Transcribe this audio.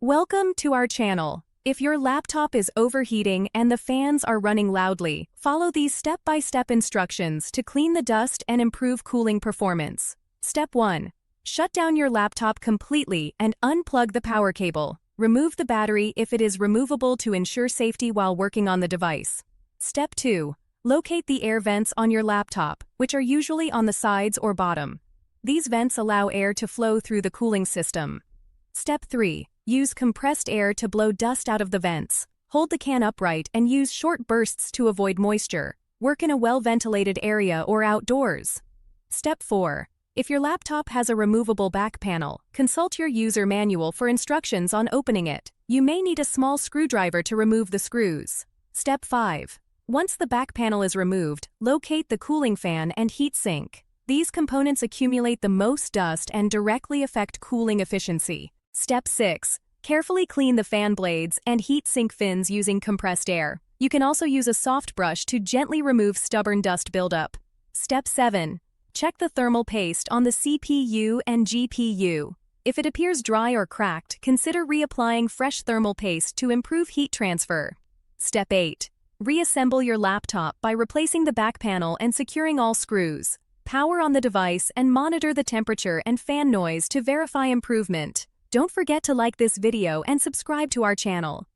Welcome to our channel. If your laptop is overheating and the fans are running loudly, follow these step-by-step instructions to clean the dust and improve cooling performance. Step 1. Shut down your laptop completely and unplug the power cable. Remove the battery if it is removable to ensure safety while working on the device. Step 2. Locate the air vents on your laptop, which are usually on the sides or bottom. These vents allow air to flow through the cooling system. Step 3. Use compressed air to blow dust out of the vents. Hold the can upright and use short bursts to avoid moisture. Work in a well-ventilated area or outdoors. Step 4. If your laptop has a removable back panel, consult your user manual for instructions on opening it. You may need a small screwdriver to remove the screws. Step 5. Once the back panel is removed, locate the cooling fan and heat sink. These components accumulate the most dust and directly affect cooling efficiency. Step 6. Carefully clean the fan blades and heat sink fins using compressed air. You can also use a soft brush to gently remove stubborn dust buildup. Step 7. Check the thermal paste on the CPU and GPU. If it appears dry or cracked, consider reapplying fresh thermal paste to improve heat transfer. Step 8. Reassemble your laptop by replacing the back panel and securing all screws. Power on the device and monitor the temperature and fan noise to verify improvement. Don't forget to like this video and subscribe to our channel.